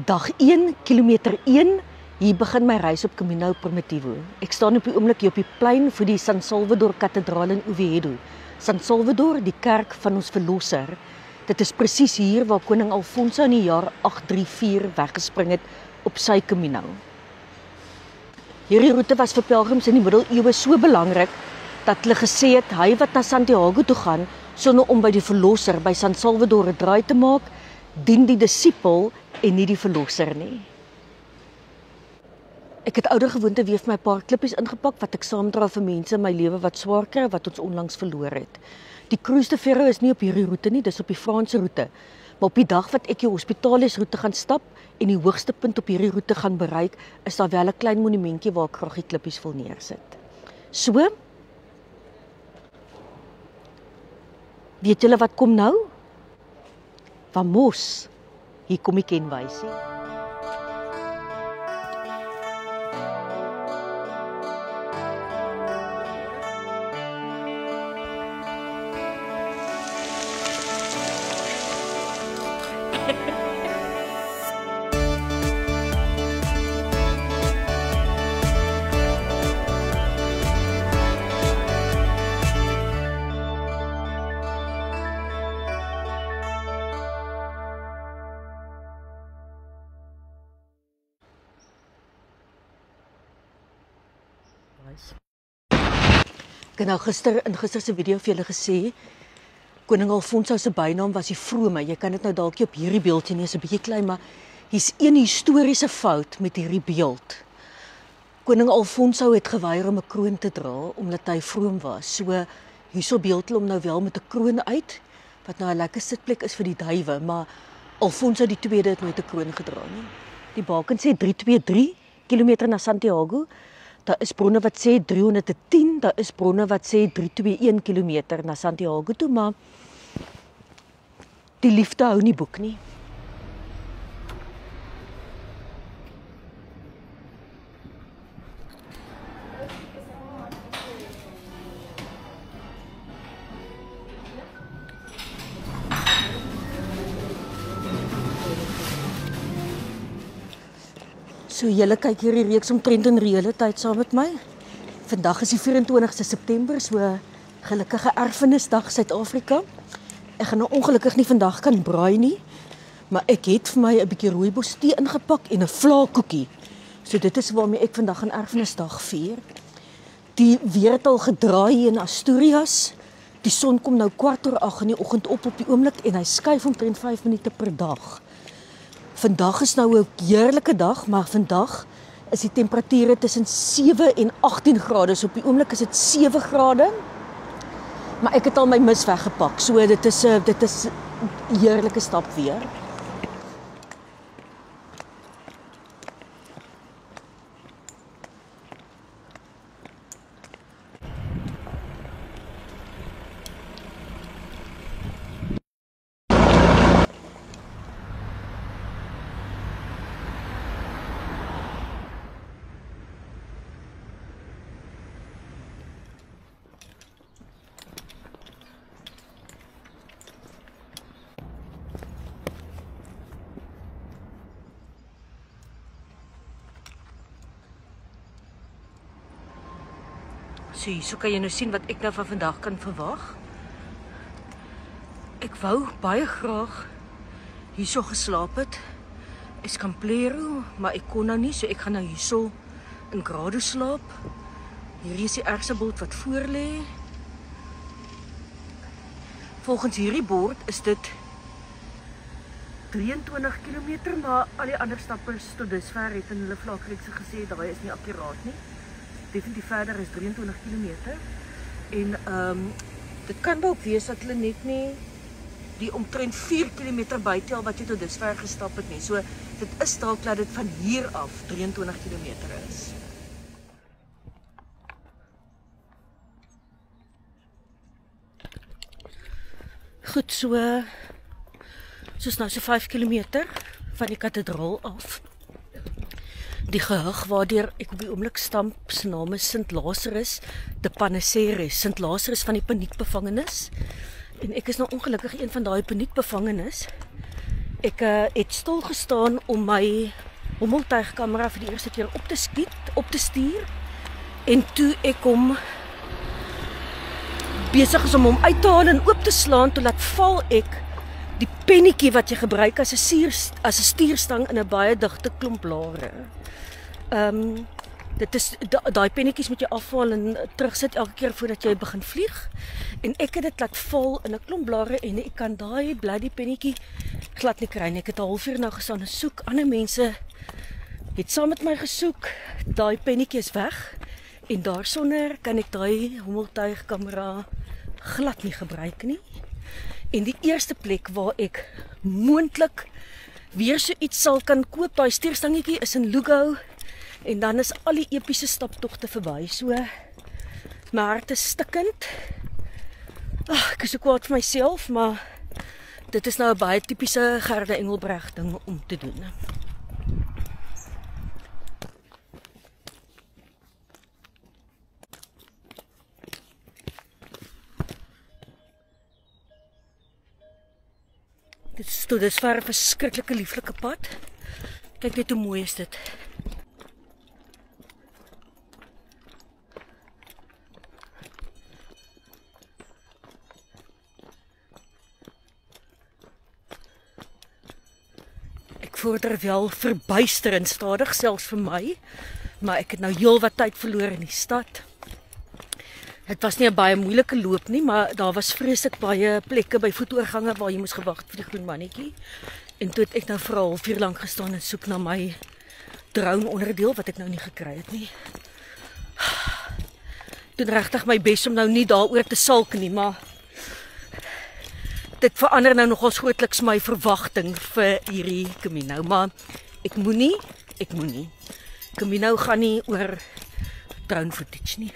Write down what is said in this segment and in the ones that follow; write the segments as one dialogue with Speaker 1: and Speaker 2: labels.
Speaker 1: Dag 1, kilometer 1, hier begin my reis op Camino Primitivo. Ek staan op die oomblik hier op die plein voor die San Salvador Kathedraal in Oviedo. San Salvador, die kerk van ons verlosser. Dit is presies hier waar koning Alfonso in die jaar 834 weggespring het op sy Camino. Hierdie roete was vir pelgrims in die middeleeue so belangrik dat hulle gesê het hy wat na Santiago toe gaan sonder om by die verlosser by San Salvador 'n draai te maak, dien die disipel en nie die verlosser nie. Ek het ouer gewoonte weer vir my 'n paar klippies ingepak wat ek saamdra vir mense in my lewe wat swaar kry wat ons onlangs verloor het. Die Cruz de Ferro is nie op hierdie roete nie, dis op die Franse roete. Maar op die dag wat ek die Hospitalis roete gaan stap en die hoogste punt op hierdie roete gaan bereik, is daar wel 'n klein monumentjie waar ek graag die klippies wil neersit. So, weet julle wat kom nou? Vamos, hier kom die kenwysie. Ek het nou gister se video vir julle gesê, koning Alfonso se bynaam was die vrome. Jy kan dit nou dalk op hierdie beeldjie nie, is 'n bietjie klein, maar hier's een historiese fout met hierdie beeld. Koning Alfonso het geweier om 'n kroon te dra omdat hy vroom was. So hierso beeld hulle hom nou wel met 'n kroon uit, wat nou 'n lekker sitplek is vir die duwe, maar Alfonso die tweede het nooit 'n kroon gedra nie. Die baken sê 323 km na Santiago. Daar is bronne wat sê 310, daar is bronne wat sê 321 km na Santiago toe, maar die liefde hou nie boek nie. So julle kyk hierdie reeks omtrent in reële tyd saam met my. Vandag is die 24ste September, so gelukkige erfenisdag Suid-Afrika. Ek gaan nou ongelukkig nie vandag kan braai nie, maar ek het vir my 'n bietjie rooibos tee ingepak en 'n vlaakoekie. So dit is waarmee ek vandag aan erfenisdag vier. Die weer het al gedraai hier in Asturias. Die son kom nou 7:15 in die oggend op die oomblik en hy skuif omtrent 5 minute per dag. Vandag is nou 'n heerlike dag, maar vandag is die temperature tussen 7 en 18 grade. So op die oomblik is dit 7 grade. Maar ek het al my mis weggepak. So dit is heerlike stap weer. So kan jy nou sien wat ek nou van vandag kan verwag. Ek wou baie graag hierso geslaap het. Escamplero, maar ek kon nou nie, so ek gaan nou hierso in Grado slaap. Hier is die ergste bord wat voor lê. Volgens hierdie bord is dit 23 km, maar al die ander stappers tot dusver het in hulle vlakreekse gesê daai is nie akkuraat nie. Definitief verder is 23 km. En dit kan dalk wees dat hulle net nie die omtrent 4 km bytel wat jy tot dusver gestap het nie. So dit is dalk dat dit van hier af 23 km is. Goed, soos nou so 5 km van die kathedraal af. Die gehug waardeur ek op die oomblik stamp se naam is Sint Lazarus de Paneceres, Sint Lazarus van die paniekbevangenes. En ek is nou ongelukkig een van daai paniekbevangenes. Ek het stil gestaan om my hommeltuigkamera vir die eerste keer op te stuur. En toe ek hom besig is om hom uit te haal en oop te slaan, toe laat val ek die pennetjie wat jy gebruik as 'n stuurstang in 'n baie digte klomp blare. Dit is daai pennetjies moet jy afhaal en terugsit elke keer voordat jy begin vlieg. En ek het dit laat val in 'n klomp blare en ek kan daai bloody pennetjie glad nie kry nie. Ek het 'n halfuur nou gestaan en soek. Ander mense het saam met my gesoek. Daai pennetjie is weg en daarsonder kan ek daai hommeltuigkamera glad nie gebruik nie. En die eerste plek waar ek moontlik weer so iets sal kan koop, daai stuurstangetjie is in Lugou. En dan is al die epiese staptogte verby. So my hart is stikkend. Ek is so kwaad vir myself, maar dit is nou 'n baie tipiese Gerda Engelbreg ding om te doen. Dit is tot dusver 'n verskriklike lieflike pad. Kyk net hoe mooi is dit. Ek vorder wel verbuisterend stadig, selfs vir my, maar ek het nou heel wat tyd verloor in die stad. Het was nie 'n baie moeilike loop nie, maar daar was vreeslik baie plekke by voetoorgange waar jy moes gewag vir die groen mannetjie. En toe het ek nou vir 'n halfuur lank gestaan en soek na my drone onderdeel wat ek nou nie gekry het nie. Doen regtig my bes om nou nie daaroor te sulk nie, maar dit verander nou nogal grootliks my verwagting vir hierdie Camino, maar ek moenie. Camino gaan nie oor drone footage nie.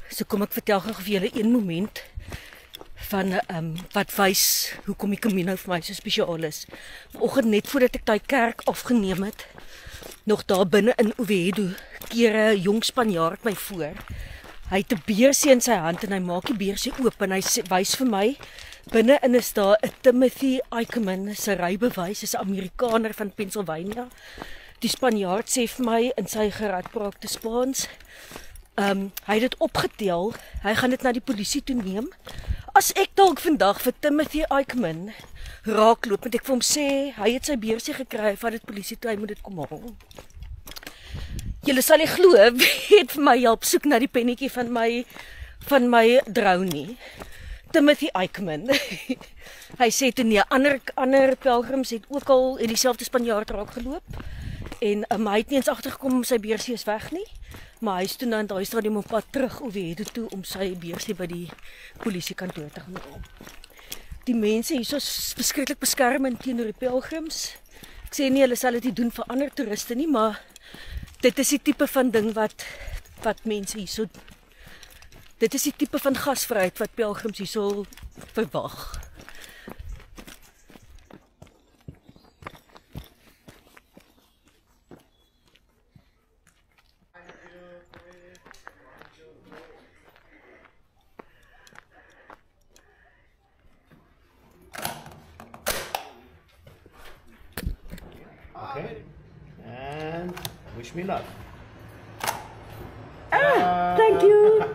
Speaker 1: So kom ek vertel gou vir julle een moment van wat wys hoekom die Camino vir my so spesiaal is. Vanoggend net voordat ek daai kerk afgeneem het, nog daar binne in Oviedo, keer 'n jong Spanjaard my voor. Hy het 'n beursie in sy hand en hy maak die beursie oop en hy wys vir my, binne-in is daar 'n Timothy Eichmann se rybewys, is 'n Amerikaner van Pennsylvania. Die Spanjaard sê vir my in sy geradpraakte Spaans, hy het dit opgetel, hy gaan dit na die polisie toe neem. As ek dalk vandag vir Timothy Eichmann raakloop, moet ek vir hom sê, hy het sy beursie gekry, vat dit polisie toe, hy moet dit kom haal. Julle sal nie glo, wie het vir my help soek na die pennetjie van my drone nie. Timothy Eichmann. Hy sê toe nee, ander pelgrims het ook al dieselfde Spanjaard raakgeloop. En hy het nie eens agtergekom sy beursie is weg nie. Maar hy is toe nou in daai stadium op pad terug Oviedo toe om sy beursie by die polisiekantoor te gaan haal. Die mense hier is beskiklik beskermend teenoor die pelgrims. Ek sê nie hulle sal dit nie doen vir ander toeriste nie, maar dit is die tipe van ding wat mense hierso, dit is die tipe van gasvryheid wat pelgrims hierso verwag.
Speaker 2: Okay, and wish me luck.
Speaker 1: Thank you.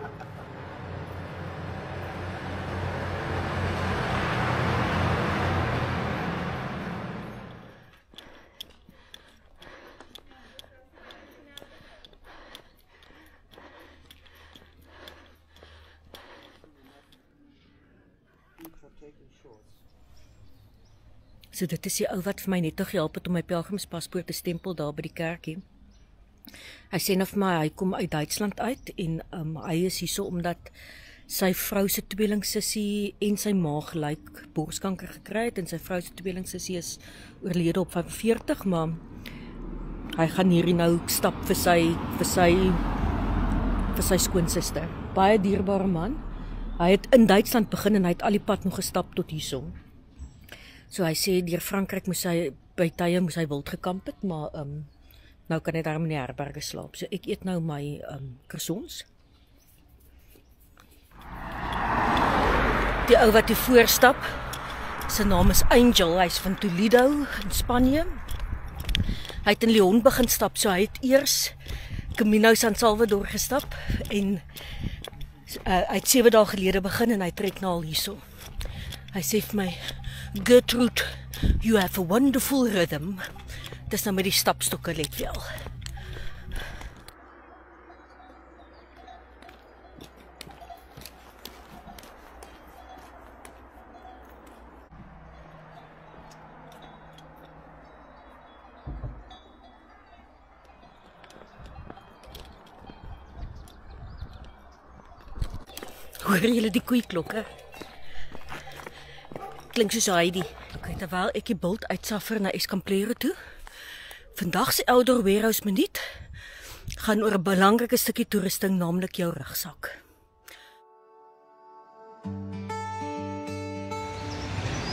Speaker 1: So dit is die ou wat vir my net gehelp het om my pelgrimspaspoort te stempel daar by die kerkie. Hy sê nou vir my, hy kom uit Duitsland uit en hy is hierso omdat sy vrou se tweelingsussie en sy ma gelyk borskanker gekry het en sy vrou se tweelingsussie is oorlede op 45, maar hy gaan hierdie nou stap vir sy vir sy skoonsister. Baie dierbare man. Hy het in Duitsland begin en hy het al die pad nog gestap tot hierso. So hy sê deur Frankryk moes hy by tye moes hy wild gekamp het, maar nou kan hy daarom in die herberge slaap. So ek eet nou my croissants. Die ou wat hier voorstap, sy naam is Angel, hy's van Toledo in Spanje. Hy het in Lyon begin stap, so hy het eers Camino San Salvador gestap en hy het 7 dae gelede begin en hy trek nou al hierso. Hy sê vir my, Gertrude, you have a wonderful rhythm. Dis nou met die stapstokke, let wel. Hoor julle die koeiklokke? Klink soos Heidi. Okay, terwyl ek die bult uitsaffer na Escamplero toe. Vandag se Outdoor Warehouse minuut gaan oor 'n belangrike stukkie toerusting, naamlik jou rugsak.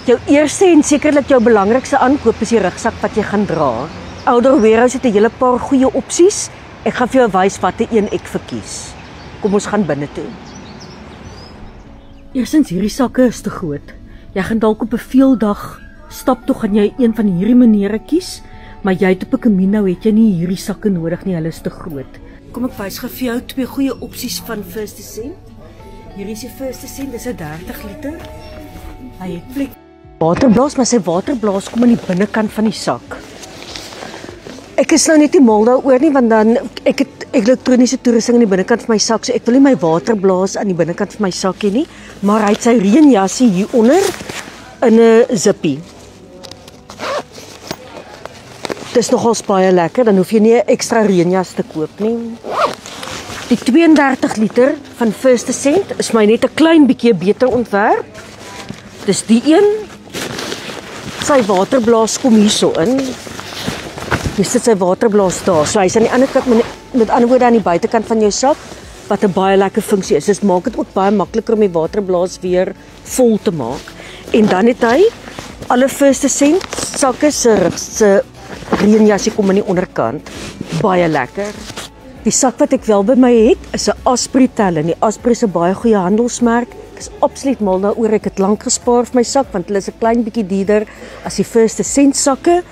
Speaker 1: Jou eerste en sekerlik jou belangrikste aankoop is die rugsak wat jy gaan dra. Outdoor Warehouse het 'n hele paar goeie opsies. Ek gaan vir jou wys watter een ek verkies. Kom ons gaan binne toe. Eerstens, hierdie sakke is te groot. Jy gaan dalk op 'n veeldag staptog gaan jy een van hierdie maniere kies, maar jy het op 'n Camino het jy nie hierdie sakke nodig nie, hulle is te groot. Kom ek wys vir jou twee goeie opsies van First Descent. Hierdie is die First Descent, dis 'n 30 liter. Hy het plek waterblaas, maar sy waterblaas kom in die binnekant van die sak. Ek is nou net nie mal daaroor nie, want dan ek het elektroniese toerusting in die binnekant van my sak, so ek wil nie my waterblaas aan die binnekant van my sak hê nie, maar hy het sy reënjassie hieronder in 'n zippie. Dis nogals baie lekker, dan hoef jy nie 'n ekstra reënjas te koop nie. Die 32 liter van First Descent is my net 'n klein bietjie beter ontwerp. Dis die een. Sy waterblaas kom hierso in. Hier sit sy waterblaas daar. So hy's aan die ander kant met ander woorde aan die buitekant van jou sak, wat 'n baie lekker funksie is. Dit maak dit ook baie makliker om die waterblaas weer vol te maak. En dan het hy alle First Descent sakke se reënjasie kom aan die onderkant. Baie lekker. Die sak wat ek wel by my het, is 'n Osprey Talon. Die Osprey is 'n baie goeie handelsmerk. Ek is absoluut mal daaroor. Ek het lank gespaar vir my sak want hulle is 'n klein bietjie duurder as die First Descent sakke.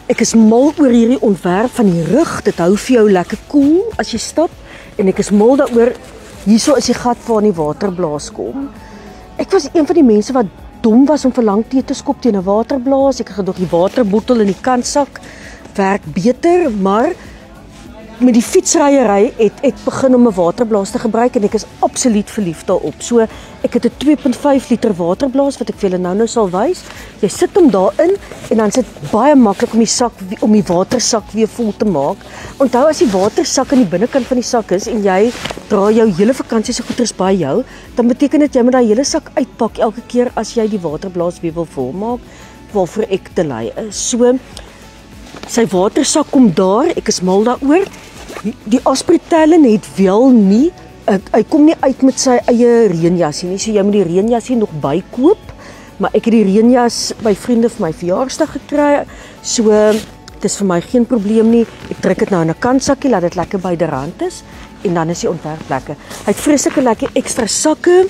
Speaker 1: Ek is mal oor hierdie ontwerp van die rug. Dit hou vir jou lekker koel as jy stap. En ek is mal daaroor, hierso is die gat waar die waterblaas kom. Ek was een van die mense wat dom was om vir lank tee te skop teen 'n waterblaas. Ek het gedog die waterbottel in die kantsak werk beter, maar met die fietsryery het ek begin om 'n waterblaas te gebruik en ek is absoluut verlief daarop. So ek het 'n 2.5 liter waterblaas wat ek vir julle nou sal wys. Jy sit hom daarin en dan is dit baie maklik om die watersak weer vol te maak. Onthou as die watersak aan die binnekant van die sak is en jy dra jou hele vakansie se goederes by jou, dan beteken dit jy moet daai hele sak uitpak elke keer as jy die waterblaas weer wil volmaak, waarvoor ek te lui is. So sy watersak kom daar, ek is mal daaroor. Die Osprey Talon het wel nie, hy kom nie uit met sy eie reënjasie nie, so jy moet die reënjasie nog bykoop, maar ek het die reënjas by vriende vir my verjaarsdag gekry, so dis vir my geen probleem nie. Ek trek dit nou in 'n kantsakkie, laat dit lekker byderhand is, en dan is die ontwerp lekker. Hy het vreeslike lekker ekstra sakke.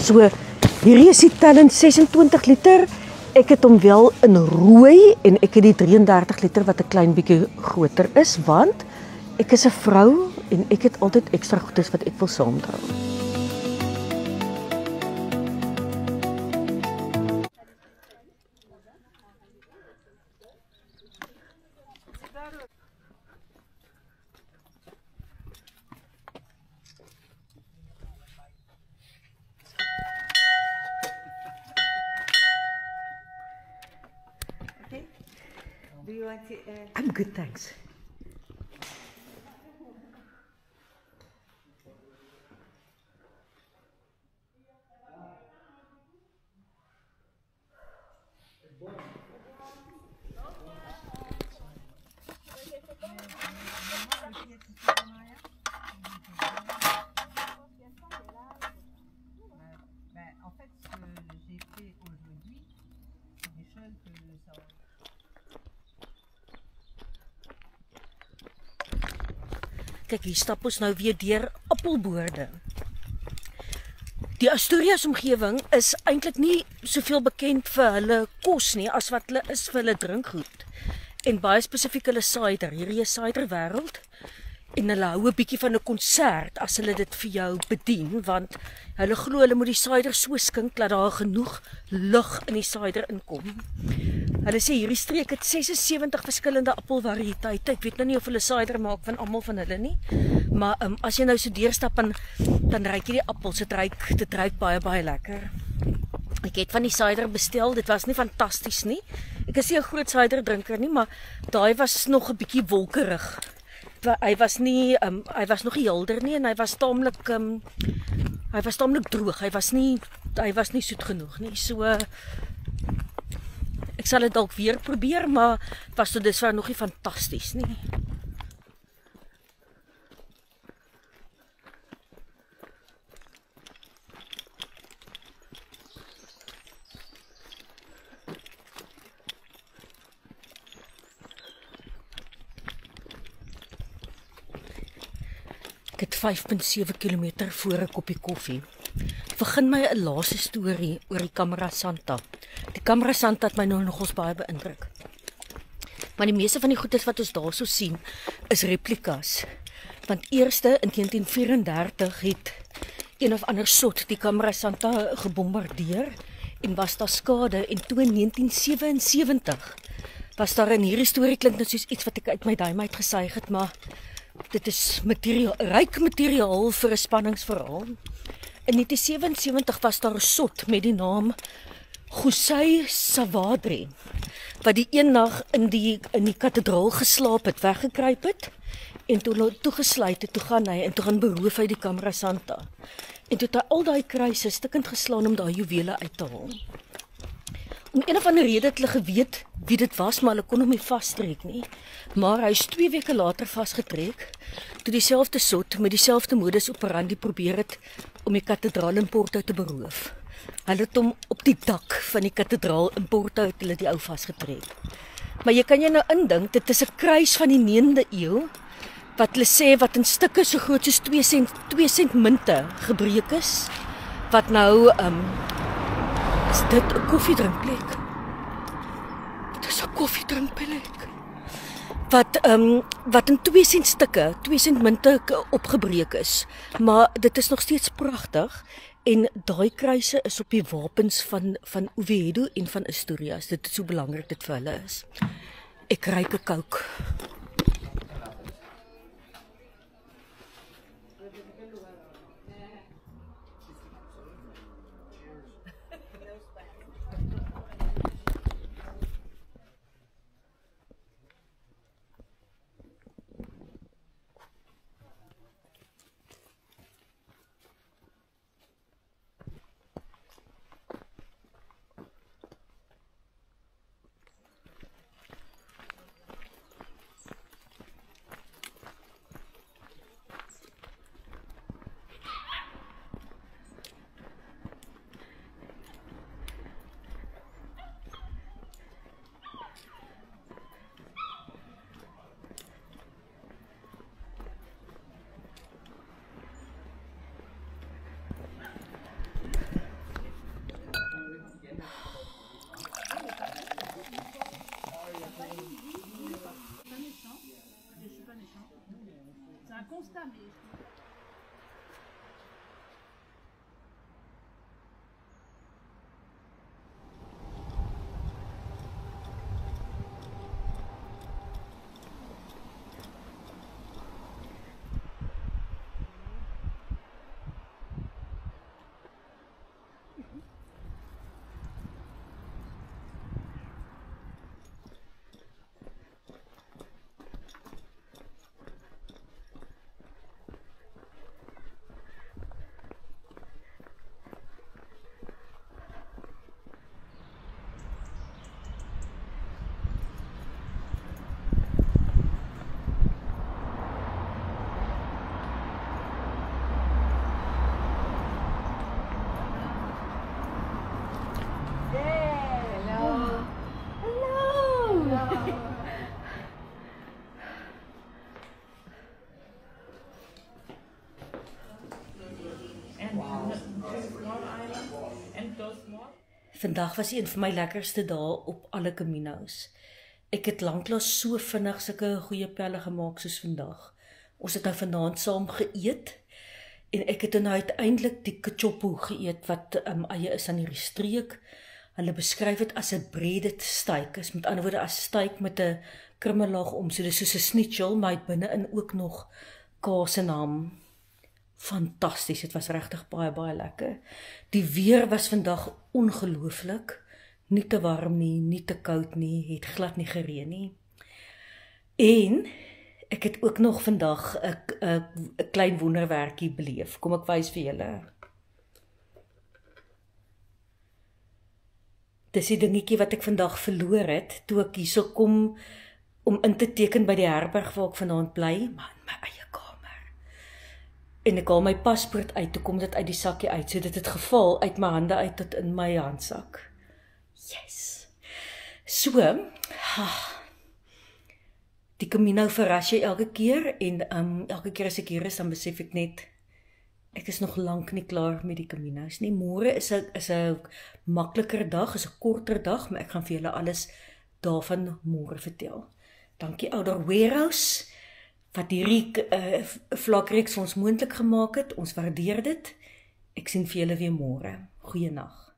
Speaker 1: So, hierdie is die Talon 26 liter, ek het hom wel in rooi en ek het die 33 liter wat 'n klein bietjie groter is, want ek is 'n vrou en ek het altyd ekstra goedes wat ek wil saamdra.
Speaker 3: Do you want to,
Speaker 1: I'm good, thanks.
Speaker 3: En fait, ce que j'ai fait aujourd'hui, c'est des choses que ça...
Speaker 1: Kyk, hier stap ons nou weer deur appelboorde. Die Asturias omgewing is eintlik nie soveel bekend vir hulle kos nie as wat hulle is vir hulle drinkgoed. En baie spesifiek hulle cider. Hierdie is cider wêreld. En hulle hou 'n bietjie van 'n konsert as hulle dit vir jou bedien, want hulle glo hulle moet die cider so skink dat daar genoeg lug in die cider inkom. Hulle sê hierdie streek het 76 verskillende appelvariëteite. Ek weet nou nie of hulle cider maak van almal van hulle nie, maar as jy nou so deurstap dan ruik jy die appels. Dit ruik baie lekker. Ek het van die cider bestel. Dit was nie fantasties nie. Ek is nie 'n groot cider drinker nie, maar daai was nog 'n bietjie wolkerig. Hy was nog nie helder nie en hy was taamlik droog. Hy was nie soet genoeg nie. So ek sal dit dalk weer probeer, maar was tot dusver nog nie fantasties nie. Ek het 5.7 km voor 'n koppie koffie. Begin my 'n laaste storie oor die Camara Santa. Die Camara Santa het my nou nogals baie beïndruk. Maar die meeste van die goedes wat ons daarso sien, is replikas. Want eerste in 1934 het een of ander sot die Camara Santa gebombardeer en was daar skade, en toe in 1977 was daar, in hierdie storie klink dit soos iets wat ek uit my duim uit gesuig het, maar dit is ryk materiaal vir 'n spanningsverhaal. In 1977 was daar 'n sot met die naam José Savadri, wat die een nag in die kathedraal geslaap het, weggekruip het, en toe gesluit het, toe gaan beroof hy die Camara Santa. En toe het hy al daai kruise stukkend geslaan om daai juwele uit te haal. Om een of ander rede het hulle geweet wie dit was, maar hulle kon hom nie vastrek nie. Maar hy is 2 weke later vasgetrek, toe dieselfde sot met dieselfde modus operandi probeer het om die kathedraal in Porto te beroof. Hulle het hom op die dak van die kathedraal in Porto het hulle die ou vasgetrek. Maar jy kan jou nou indink, dit is 'n kruis van die 9de eeu, wat hulle sê wat in stukke so groot soos 2 sent munte gebreek is, wat nou is dit 'n koffiedrinkplek? Dit is 'n koffiedrinkplek. Wat in 2 sent stukke, 2 sent munte opgebreek is. Maar dit is nog steeds pragtig. En daai kruise is op die wapens van Oviedo en van Asturias. Dit is so belangrik dit vir hulle is. Ek ruik 'n Coke. Vandag was een van my lekkerste dae op alle Caminos. Ek het lanklaas so vinnig sulke goeie pelle gemaak soos vandag. Ons het nou vanaand saam geëet en ek het nou uiteindelik die cachopo geëet wat eie is aan hierdie streek. Hulle beskryf dit as 'n breaded steak, is met ander woorde as steak met 'n krummelaag om, so dis soos 'n schnitzel, maar het binne-in ook nog kaas en ham. Fantasties, dit was regtig baie, baie lekker. Die weer was vandag ongelooflik, nie te warm nie, nie te koud nie, het glad nie gereën nie. En ek het ook nog vandag 'n klein wonderwerkie beleef. Kom ek wys vir julle. Dis die dingetjie wat ek vandag verloor het, toe ek hierso kom om in te teken by die herberg waar ek vanaand bly, maar in my eie kamer. En ek haal my paspoort uit, toe kom dit uit die sakkie uit, so dit het geval uit my hande uit tot in my handsak. Yes! So, die Camino verras jy elke keer, en elke keer as ek hier is, dan besef ek net, ek is nog lank nie klaar met die Caminos nie. Môre is 'n makliker dag, is 'n korter dag, maar ek gaan vir julle alles daarvan môre vertel. Dankie Ouder Warehouse, wat hierdie vlakreeks vir ons moontlik gemaak het. Ons waardeer dit. Ek sien vir julle weer môre. Goeienaand.